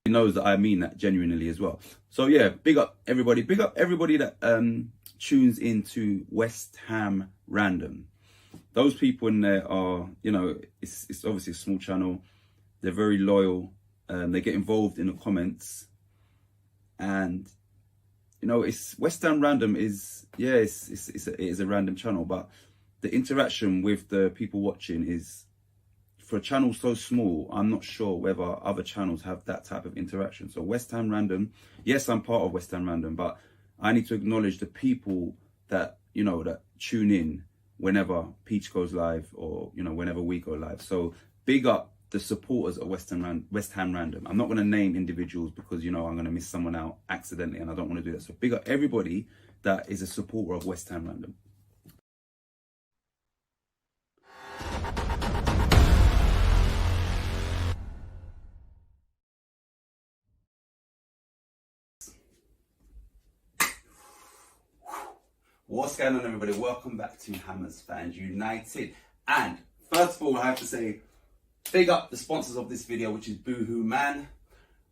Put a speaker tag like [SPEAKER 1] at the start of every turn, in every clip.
[SPEAKER 1] knows that I mean that genuinely as well. So yeah, big up everybody that tunes into West Ham Random. Those people in there are, you know, it's obviously a small channel. They're very loyal. They get involved in the comments, and you know, it's West Ham Random is, yeah, it is a random channel, but the interaction with the people watching is, for a channel so small, I'm not sure whether other channels have that type of interaction. So West Ham Random, yes, I'm part of West Ham Random, but I need to acknowledge the people that, you know, that tune in whenever Peach goes live, or, you know, whenever we go live. So big up the supporters of West Ham Random. I'm not going to name individuals because, you know, I'm going to miss someone out accidentally, and I don't want to do that. So big up everybody that is a supporter of West Ham Random. What's going on, everybody? Welcome back to Hammers Fans United. And first of all, I have to say, big up the sponsors of this video, which is Boohoo Man.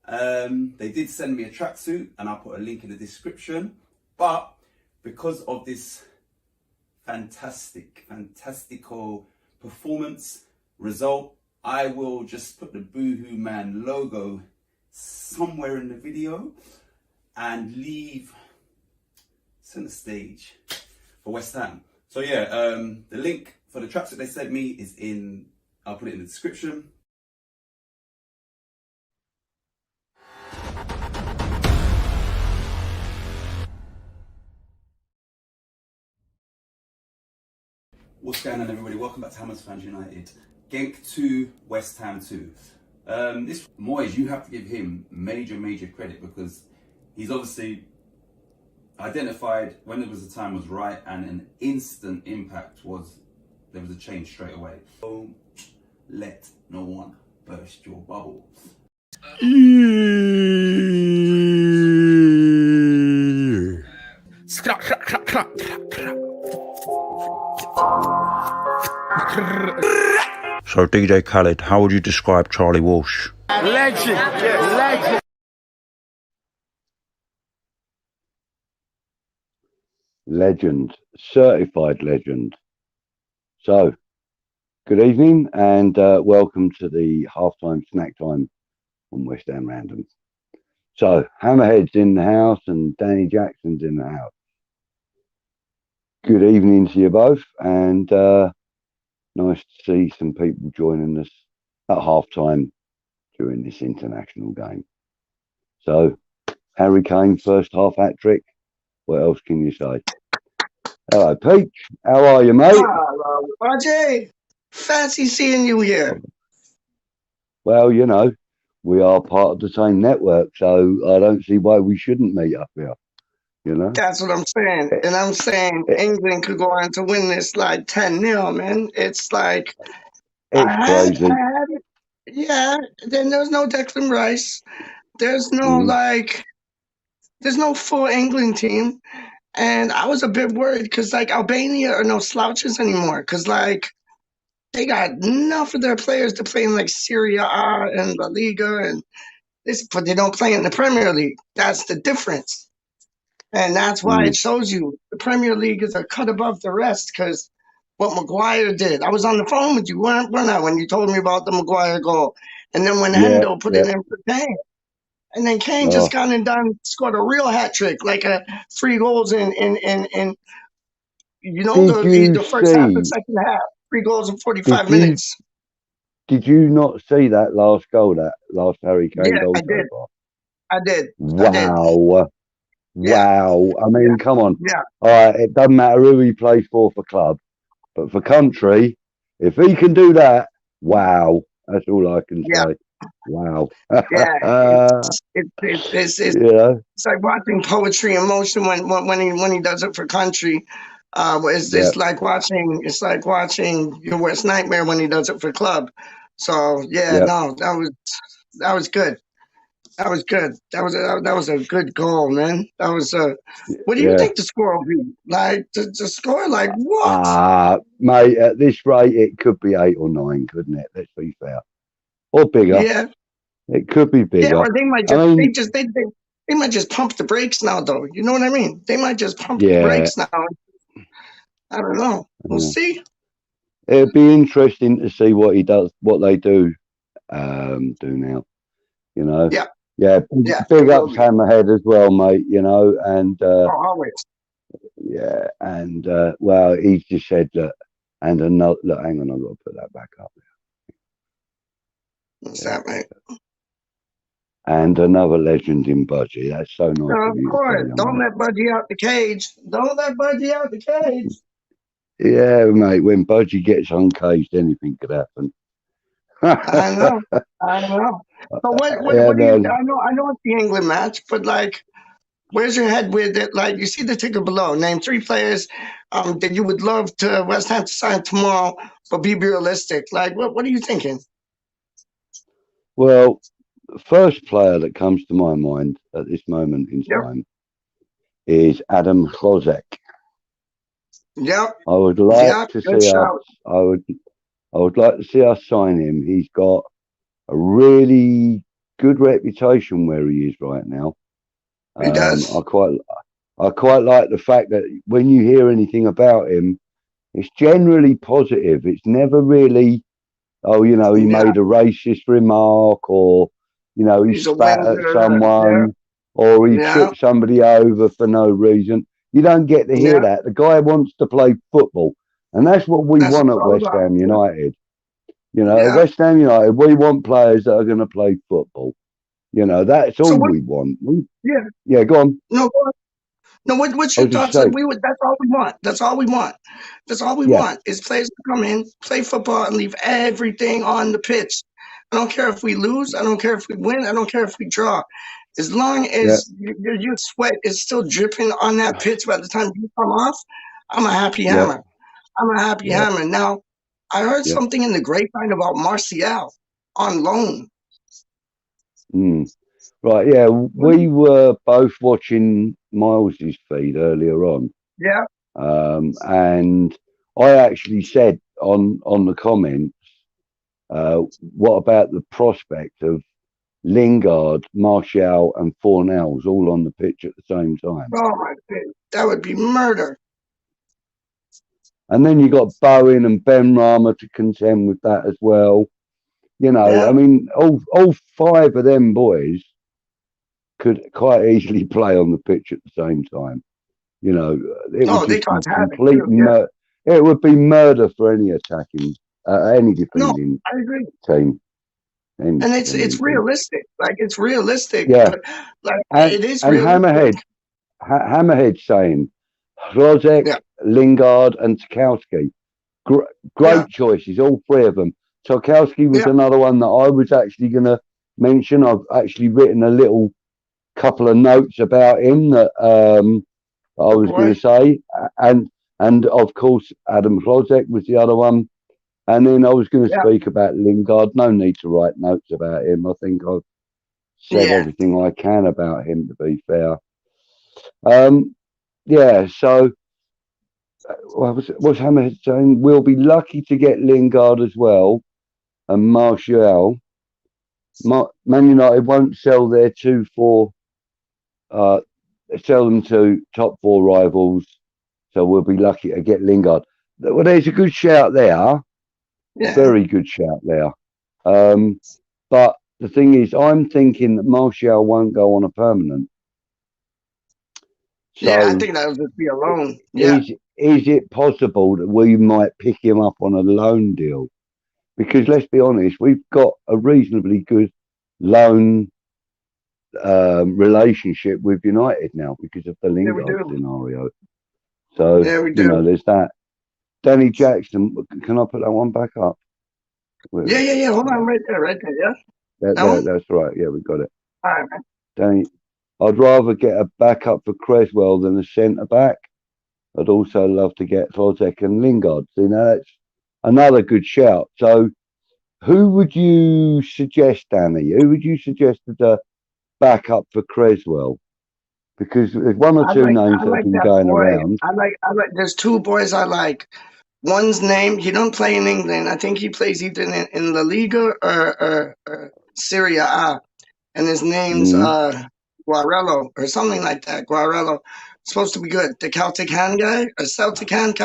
[SPEAKER 1] They did send me a tracksuit, and I'll put a link in the description. But because of this fantastical performance result, I will just put the Boohoo Man logo somewhere in the video and leave center stage for West Ham. So yeah, the link for the tracksuit they sent me is in, I'll put it in the description. What's going on, everybody? Welcome back to Hammers Fans United. Genk 2, West Ham 2. This Moyes, you have to give him major credit, because he's obviously identified when there was a time was right, and an instant impact was, there was a change straight away. Don't let no one burst your bubble.
[SPEAKER 2] So DJ Khaled, how would you describe Charlie Walsh?
[SPEAKER 3] Legend.
[SPEAKER 4] Legend, certified legend. So, good evening, and welcome to the halftime snack time on West Ham Random. So, Hammerhead's in the house and Danny Jackson's in the house. Good evening to you both, and nice to see some people joining us at halftime during this international game. So, Harry Kane, first half hat-trick. What else can you say? Hello, Peach. How are you, mate?
[SPEAKER 3] Hello, RJ. Fancy seeing you here.
[SPEAKER 4] Well, you know, we are part of the same network, so I don't see why we shouldn't meet up here. You know?
[SPEAKER 3] That's what I'm saying. And I'm saying England could go on to win this like 10-0, man. It's like,
[SPEAKER 4] it's crazy.
[SPEAKER 3] Yeah, then there's no Declan Rice. There's no there's no full England team. And I was a bit worried because, like, Albania are no slouches anymore. Because, like, they got enough of their players to play in, like, Serie A and La Liga, and this, but they don't play in the Premier League. That's the difference. And that's why it shows you the Premier League is a cut above the rest, because what Maguire did. I was on the phone with you, weren't I, when you told me about the Maguire goal. And then when Hendo put it in for Kane. And then Kane just got and done, scored a real hat trick, like 3 goals in you know, the first half and second half, 3 goals in 45 minutes.
[SPEAKER 4] Did you not see that last goal, that last Harry Kane goal?
[SPEAKER 3] I did.
[SPEAKER 4] Wow. Wow. I mean, come on.
[SPEAKER 3] Yeah.
[SPEAKER 4] All right, it doesn't matter who he plays for club, but for country, if he can do that, wow. That's all I can say. Wow.
[SPEAKER 3] It's like watching poetry in motion when he does it for country. It's like watching Your Worst Nightmare when he does it for club. So no, that was good. That was good. That was a good goal, man. That was what do you think the score will be? Like the score, like what?
[SPEAKER 4] Mate, at this rate, it could be 8 or 9, couldn't it? Let's be fair. Or bigger.
[SPEAKER 3] Yeah.
[SPEAKER 4] It could be
[SPEAKER 3] Yeah,
[SPEAKER 4] bigger.
[SPEAKER 3] or they might
[SPEAKER 4] I
[SPEAKER 3] just
[SPEAKER 4] mean,
[SPEAKER 3] they might just pump the brakes now, though. You know what I mean? They might just pump the
[SPEAKER 4] yeah,
[SPEAKER 3] brakes now. I don't know. We'll
[SPEAKER 4] yeah.
[SPEAKER 3] see.
[SPEAKER 4] It'd be interesting to see what he does, what they do now. You know,
[SPEAKER 3] Yeah,
[SPEAKER 4] yeah.
[SPEAKER 3] yeah,
[SPEAKER 4] Big
[SPEAKER 3] it will
[SPEAKER 4] ups
[SPEAKER 3] be.
[SPEAKER 4] Hammerhead as well, mate. You know, and
[SPEAKER 3] Oh, always.
[SPEAKER 4] yeah, and well, he's just said that. And another look, hang on, I've got to put that back up.
[SPEAKER 3] What's
[SPEAKER 4] Yeah.
[SPEAKER 3] that, mate?
[SPEAKER 4] And another legend in Budgie. That's so nice
[SPEAKER 3] Of
[SPEAKER 4] of you to
[SPEAKER 3] course.
[SPEAKER 4] say,
[SPEAKER 3] Don't
[SPEAKER 4] mate.
[SPEAKER 3] let Budgie out the cage. Don't let Budgie out the cage.
[SPEAKER 4] Yeah, mate. When Budgie gets uncaged, anything could happen.
[SPEAKER 3] I know. I know. So
[SPEAKER 4] Yeah,
[SPEAKER 3] what do you?
[SPEAKER 4] man.
[SPEAKER 3] I know it's the England match, but like, where's your head with it? Like, you see the ticker below. Name 3 players that you would love to West Ham to sign tomorrow, but be realistic. Like, what are you thinking?
[SPEAKER 4] Well, the first player that comes to my mind at this moment in
[SPEAKER 3] Yep.
[SPEAKER 4] time is Adam Hlozek.
[SPEAKER 3] Yep.
[SPEAKER 4] I would like
[SPEAKER 3] Yep.
[SPEAKER 4] to
[SPEAKER 3] Good
[SPEAKER 4] see us.
[SPEAKER 3] shout.
[SPEAKER 4] I would like to see us sign him. He's got a really good reputation where he is right now.
[SPEAKER 3] He does.
[SPEAKER 4] I quite like the fact that when you hear anything about him, it's generally positive. It's never really, oh, you know, he
[SPEAKER 3] Yeah.
[SPEAKER 4] made a racist remark, or, you know, he
[SPEAKER 3] He's a
[SPEAKER 4] spat at
[SPEAKER 3] winner. Yeah.
[SPEAKER 4] someone, or he
[SPEAKER 3] Yeah.
[SPEAKER 4] tripped somebody over for no reason. You don't get to hear
[SPEAKER 3] Yeah.
[SPEAKER 4] that. The guy wants to play football, and that's what we
[SPEAKER 3] That's what
[SPEAKER 4] want
[SPEAKER 3] it's
[SPEAKER 4] at
[SPEAKER 3] all
[SPEAKER 4] West
[SPEAKER 3] about.
[SPEAKER 4] Ham United. You know, at
[SPEAKER 3] Yeah.
[SPEAKER 4] West Ham United, we want players that are going to play football. You know, that's
[SPEAKER 3] So
[SPEAKER 4] all
[SPEAKER 3] what?
[SPEAKER 4] we want.
[SPEAKER 3] Yeah.
[SPEAKER 4] Yeah, go on.
[SPEAKER 3] No. No, what's
[SPEAKER 4] I
[SPEAKER 3] your
[SPEAKER 4] was just
[SPEAKER 3] thoughts? Like
[SPEAKER 4] saying,
[SPEAKER 3] that's all we want. That's all we want. That's all we
[SPEAKER 4] yeah,
[SPEAKER 3] want is players to come in, play football, and leave everything on the pitch. I don't care if we lose. I don't care if we win. I don't care if we draw. As long
[SPEAKER 4] yeah,
[SPEAKER 3] as your sweat is still dripping on that pitch by the time you come off, I'm a happy
[SPEAKER 4] yeah,
[SPEAKER 3] hammer. I'm a happy
[SPEAKER 4] yeah,
[SPEAKER 3] hammer. Now, I heard
[SPEAKER 4] yeah.
[SPEAKER 3] something in the grapevine about Martial on loan.
[SPEAKER 4] Mm. Right, yeah.
[SPEAKER 3] What do
[SPEAKER 4] We were both watching Miles's feed earlier on,
[SPEAKER 3] Yeah,
[SPEAKER 4] and I actually said on the comments, what about the prospect of Lingard, Martial, and Fornells all on the pitch at the same time?
[SPEAKER 3] oh my goodness, that would be murder.
[SPEAKER 4] And then you got Bowen and Ben Rama to contend with that as well. You know, I
[SPEAKER 3] Yeah.
[SPEAKER 4] mean, all 5 of them boys could quite easily play on the pitch at the same time. You know, it would
[SPEAKER 3] Oh, they
[SPEAKER 4] just be
[SPEAKER 3] cause havoc
[SPEAKER 4] complete
[SPEAKER 3] too. Yeah.
[SPEAKER 4] murder. It would be murder for any attacking, any
[SPEAKER 3] No,
[SPEAKER 4] defending
[SPEAKER 3] I agree.
[SPEAKER 4] team, any
[SPEAKER 3] And
[SPEAKER 4] defending
[SPEAKER 3] it's
[SPEAKER 4] team.
[SPEAKER 3] realistic. Like it's realistic,
[SPEAKER 4] Yeah,
[SPEAKER 3] but like
[SPEAKER 4] and
[SPEAKER 3] it is
[SPEAKER 4] and
[SPEAKER 3] realistic.
[SPEAKER 4] Hammerhead saying Hrozek,
[SPEAKER 3] Yeah,
[SPEAKER 4] Lingard, and Tarkowski.
[SPEAKER 3] yeah,
[SPEAKER 4] Great choices, all 3 of them. Tarkowski was
[SPEAKER 3] yeah.
[SPEAKER 4] another one that I was actually going to mention. I've actually written a little couple of notes about him that I
[SPEAKER 3] Good
[SPEAKER 4] was going
[SPEAKER 3] boy.
[SPEAKER 4] to say, and of course Adam Hlozek was the other one, and then I was going to
[SPEAKER 3] Yeah,
[SPEAKER 4] speak about Lingard. No need to write notes about him. I think I've said
[SPEAKER 3] yeah,
[SPEAKER 4] everything I can about him. To be fair, yeah. So what's Hammer saying? We'll be lucky to get Lingard as well, and Martial. Man United won't sell their 2-4. Sell them to top 4 rivals. So we'll be lucky to get Lingard. Well, there's a good shout there.
[SPEAKER 3] yeah,
[SPEAKER 4] Very good shout there. Um, but the thing is, I'm thinking that Martial won't go on a permanent.
[SPEAKER 3] yeah. I
[SPEAKER 4] So
[SPEAKER 3] think that'll just be a loan. Yeah,
[SPEAKER 4] is it possible that we might pick him up on a loan deal? Because let's be honest, we've got a reasonably good loan relationship with United now because of the
[SPEAKER 3] yeah, we
[SPEAKER 4] Lingard
[SPEAKER 3] do.
[SPEAKER 4] scenario. So,
[SPEAKER 3] Yeah, we
[SPEAKER 4] you know,
[SPEAKER 3] do.
[SPEAKER 4] there's that. Danny Jackson, can I put that one back up? Where
[SPEAKER 3] Yeah,
[SPEAKER 4] is
[SPEAKER 3] yeah,
[SPEAKER 4] it?
[SPEAKER 3] yeah. Hold on,
[SPEAKER 4] Yeah,
[SPEAKER 3] right there. Yeah, that one.
[SPEAKER 4] that's right. Yeah, we got it.
[SPEAKER 3] All right, man.
[SPEAKER 4] Danny, I'd rather get a backup for Creswell than a centre back. I'd also love to get Hlozek and Lingard. See, now that's another good shout. So, who would you suggest, Danny? Who would you suggest as a backup for Creswell? Because there's one or two names
[SPEAKER 3] I
[SPEAKER 4] that have
[SPEAKER 3] like
[SPEAKER 4] been
[SPEAKER 3] that
[SPEAKER 4] going
[SPEAKER 3] boy.
[SPEAKER 4] around.
[SPEAKER 3] I like. There's 2 boys I like. One's name. He don't play in England. I think he plays either in La Liga or Serie A, and his name's Guarello or something like that. Guarello, supposed to be good. The Celtic Hand guy, or Celtic Hand,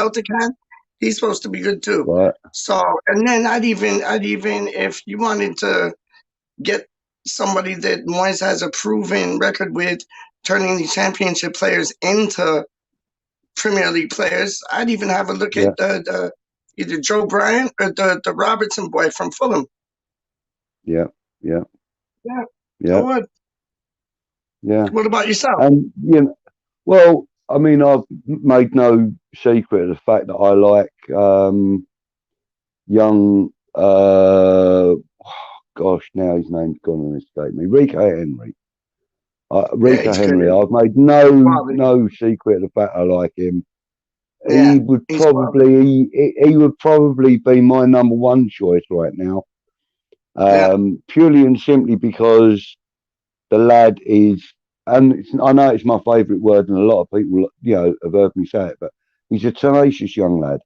[SPEAKER 3] he's supposed to be good too.
[SPEAKER 4] Right.
[SPEAKER 3] So, and then I'd even if you wanted to get somebody that Moyes has a proven record with turning these championship players into Premier League players, I'd even have a look at the either Joe Bryant or the Robertson boy from Fulham.
[SPEAKER 4] Yeah.
[SPEAKER 3] Yeah,
[SPEAKER 4] Yeah.
[SPEAKER 3] I would.
[SPEAKER 4] Yeah.
[SPEAKER 3] What about yourself?
[SPEAKER 4] And well, I mean, I've made no secret of the fact that I like young. Gosh, now his name's gone and escaped me. Rico Henry. Rico
[SPEAKER 3] he's
[SPEAKER 4] Henry.
[SPEAKER 3] good.
[SPEAKER 4] I've made
[SPEAKER 3] Quality.
[SPEAKER 4] no secret of the fact I like him.
[SPEAKER 3] Yeah,
[SPEAKER 4] He would
[SPEAKER 3] he's quality.
[SPEAKER 4] probably he would probably be my number one choice right now. Purely and simply because the lad is, and I know it's my favourite word, and a lot of people, have heard me say it, but he's a tenacious young lad.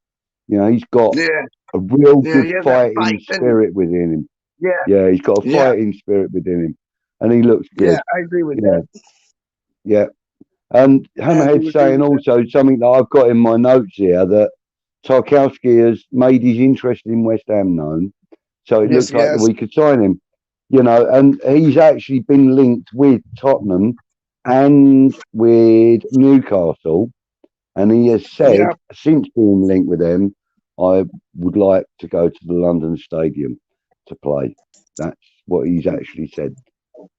[SPEAKER 4] He's got
[SPEAKER 3] Yeah,
[SPEAKER 4] a real
[SPEAKER 3] he
[SPEAKER 4] good
[SPEAKER 3] has that
[SPEAKER 4] fighting
[SPEAKER 3] fight. And
[SPEAKER 4] spirit within him.
[SPEAKER 3] yeah,
[SPEAKER 4] Yeah, he's got a
[SPEAKER 3] yeah,
[SPEAKER 4] fighting spirit within him, and he looks
[SPEAKER 3] yeah,
[SPEAKER 4] good.
[SPEAKER 3] I agree with
[SPEAKER 4] Yeah,
[SPEAKER 3] that.
[SPEAKER 4] yeah. And
[SPEAKER 3] I do
[SPEAKER 4] Hammerhead
[SPEAKER 3] agree
[SPEAKER 4] saying
[SPEAKER 3] with that.
[SPEAKER 4] also something that I've got in my notes here, that Tarkowski has made his interest in West Ham known, so it
[SPEAKER 3] Yes,
[SPEAKER 4] looks like that
[SPEAKER 3] yes.
[SPEAKER 4] we could sign him. And he's actually been linked with Tottenham and with Newcastle, and he has said
[SPEAKER 3] Yeah.
[SPEAKER 4] since being linked with them, I would like to go to the London Stadium to play. That's what he's actually said.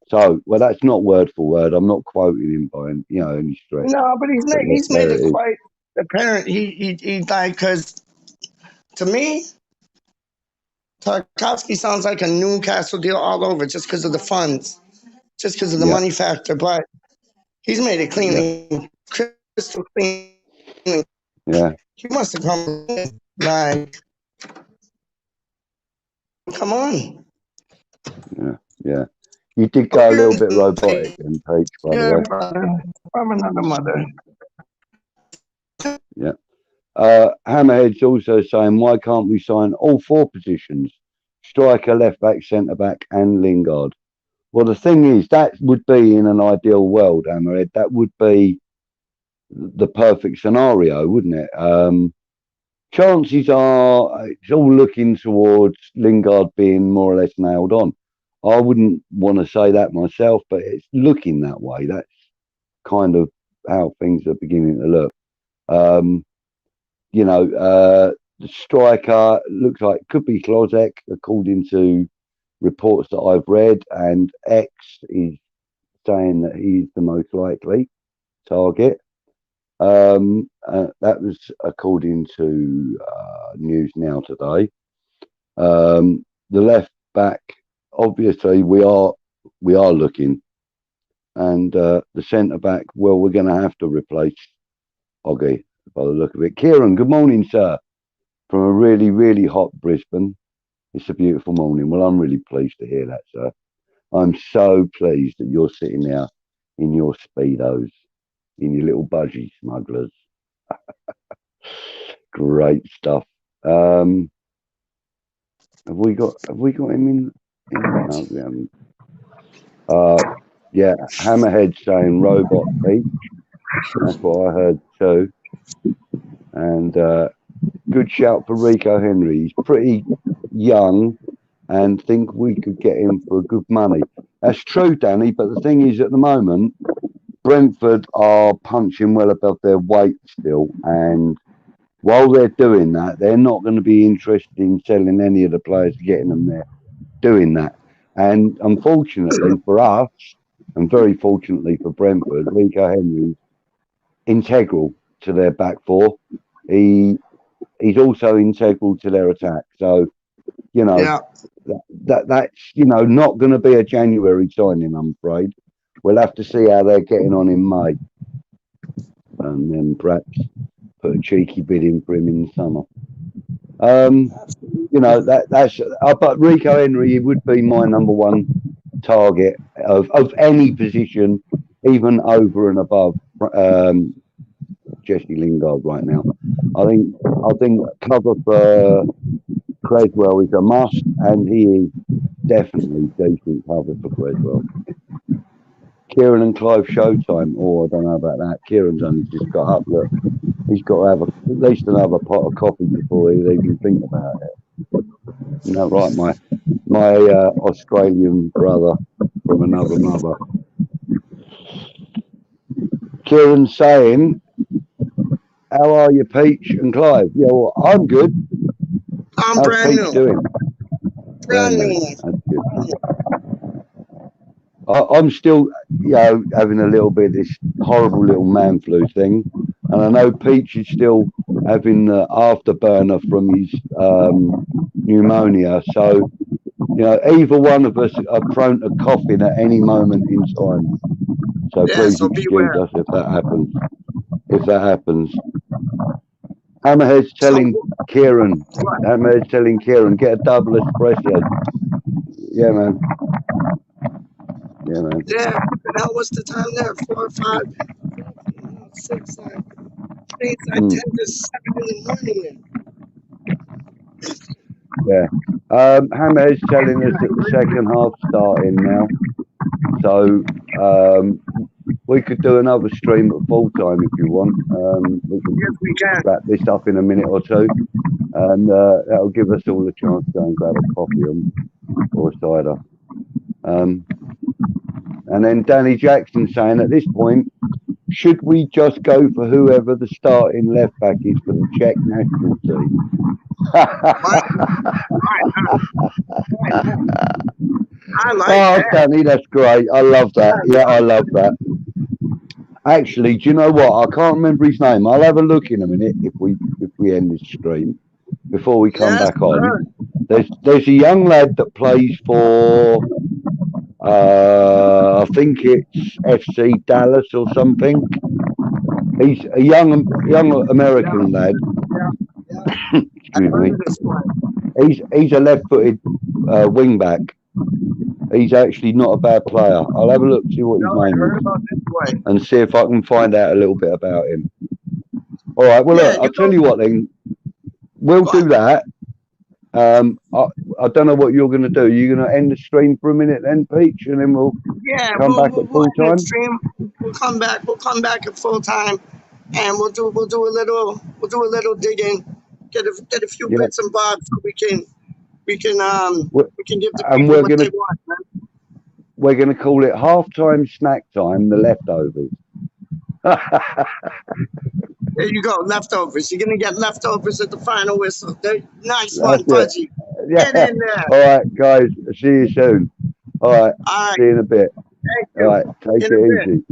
[SPEAKER 4] So, well, that's not word for word. I'm not quoting him by any stretch,
[SPEAKER 3] No, but
[SPEAKER 4] but
[SPEAKER 3] he's made
[SPEAKER 4] there
[SPEAKER 3] it
[SPEAKER 4] it is.
[SPEAKER 3] quite apparent. He like, because to me, Tarkovsky sounds like a Newcastle deal all over, just because of the funds, just because of the
[SPEAKER 4] Yeah,
[SPEAKER 3] money factor. But he's made it
[SPEAKER 4] yeah,
[SPEAKER 3] clean, crystal clean.
[SPEAKER 4] yeah,
[SPEAKER 3] He must have come like, come on.
[SPEAKER 4] yeah, yeah. You did go a little bit robotic
[SPEAKER 3] Okay.
[SPEAKER 4] in Peach, by the
[SPEAKER 3] Yeah,
[SPEAKER 4] way.
[SPEAKER 3] brother. I'm another mother.
[SPEAKER 4] Yeah. Hammerhead's also saying, why can't we sign all four positions? Striker, left back, centre back, and Lingard. Well, the thing is, that would be in an ideal world, Hammerhead. That would be the perfect scenario, wouldn't it? Chances are it's all looking towards Lingard being more or less nailed on. I wouldn't want to say that myself, but it's looking that way. That's kind of how things are beginning to look. Um, the striker looks like could be Klozek, according to reports that I've read, and X is saying that he's the most likely target. That was according to News Now today. The left back, obviously, we are looking, and the centre back, well, we're going to have to replace Oggy by the look of it. Kieran, good morning, sir. From a really, really hot Brisbane. It's a beautiful morning. Well, I'm really pleased to hear that, sir. I'm so pleased that you're sitting there in your Speedos, in your little budgie smugglers. Great stuff. Have we got him in? No, we haven't. Yeah, Hammerhead saying robot Pete. That's what I heard too. And good shout for Rico Henry. He's pretty young, and think we could get him for good money. That's true, Danny. But the thing is, at the moment, Brentford are punching well above their weight still, and while they're doing that, they're not going to be interested in selling any of the players, getting them there, doing that. And unfortunately for us, and very fortunately for Brentford, Rico Henry is integral to their back four. He's also integral to their attack. So,
[SPEAKER 3] Yeah.
[SPEAKER 4] that's not going to be a January signing, I'm afraid. We'll have to see how they're getting on in May, and then perhaps put a cheeky bid in for him in the summer. That's. But Rico Henry would be my number one target of any position, even over and above Jesse Lingard right now. I think cover for Creswell is a must, and he is definitely decent cover for Creswell. Kieran and Clive Showtime. Oh, I don't know about that. Kieran's only just got up. Look, he's got to have at least another pot of coffee before he'll even think about it. You know, right, my Australian brother from another mother. Kieran's saying, "How are you, Peach and Clive?" Yeah, well, I'm good.
[SPEAKER 3] I'm
[SPEAKER 4] How's
[SPEAKER 3] brand
[SPEAKER 4] Peach
[SPEAKER 3] new.
[SPEAKER 4] doing?
[SPEAKER 3] Brand new.
[SPEAKER 4] That's good. I'm still, you know, having a little bit of this horrible little man flu thing, and I know Peach is still having the afterburner from his pneumonia. So, you know, either one of us are prone to coughing at any moment in time. So
[SPEAKER 3] Yeah,
[SPEAKER 4] please
[SPEAKER 3] so
[SPEAKER 4] excuse
[SPEAKER 3] beware.
[SPEAKER 4] us if that happens. If that happens. Hammerhead's telling Kieran, get a double espresso. Yeah, man. Yeah, man.
[SPEAKER 3] Yeah, now what's the time there? 4 or 5, 6, 7, 8, 10 to 7 in the morning.
[SPEAKER 4] Yeah. Hammerhead's telling us that the second half's starting now. So we could do another stream at full time if you want. We can
[SPEAKER 3] Yes, we can.
[SPEAKER 4] wrap this up in a minute or two. And that'll give us all a chance to go and grab a coffee or a cider. And then Danny Jackson saying, at this point, should we just go for whoever the starting left back is for the Czech national team?
[SPEAKER 3] I like
[SPEAKER 4] Oh,
[SPEAKER 3] that.
[SPEAKER 4] Danny, that's great. I love that. Yeah, I love that. Actually, do you know what? I can't remember his name. I'll have a look in a minute if we end this stream before we come back on. There's a young lad that plays for I think it's FC Dallas or something. He's a young American lad. Excuse me. He's a left-footed wing back. He's actually not a bad player. I'll have a look, see what his name is, and see if I can find out a little bit about him. All right. Well, look, I'll tell you what then. We'll do that. I don't know what you're going to do. You're going to end the stream for a minute then, Peach, and then we'll come back at full time.
[SPEAKER 3] We'll come back. We'll come back at full time, and we'll do a little digging, get a few bits and bobs so we can give the people what they want, man.
[SPEAKER 4] We're going to call it halftime snack time, the leftovers.
[SPEAKER 3] There you go, leftovers. You're going to get leftovers at the final whistle. Nice one, Fudgy.
[SPEAKER 4] Yeah.
[SPEAKER 3] Get in there.
[SPEAKER 4] All right, guys. See you soon. All right. See you in a bit.
[SPEAKER 3] Thank you.
[SPEAKER 4] All right. Take it easy.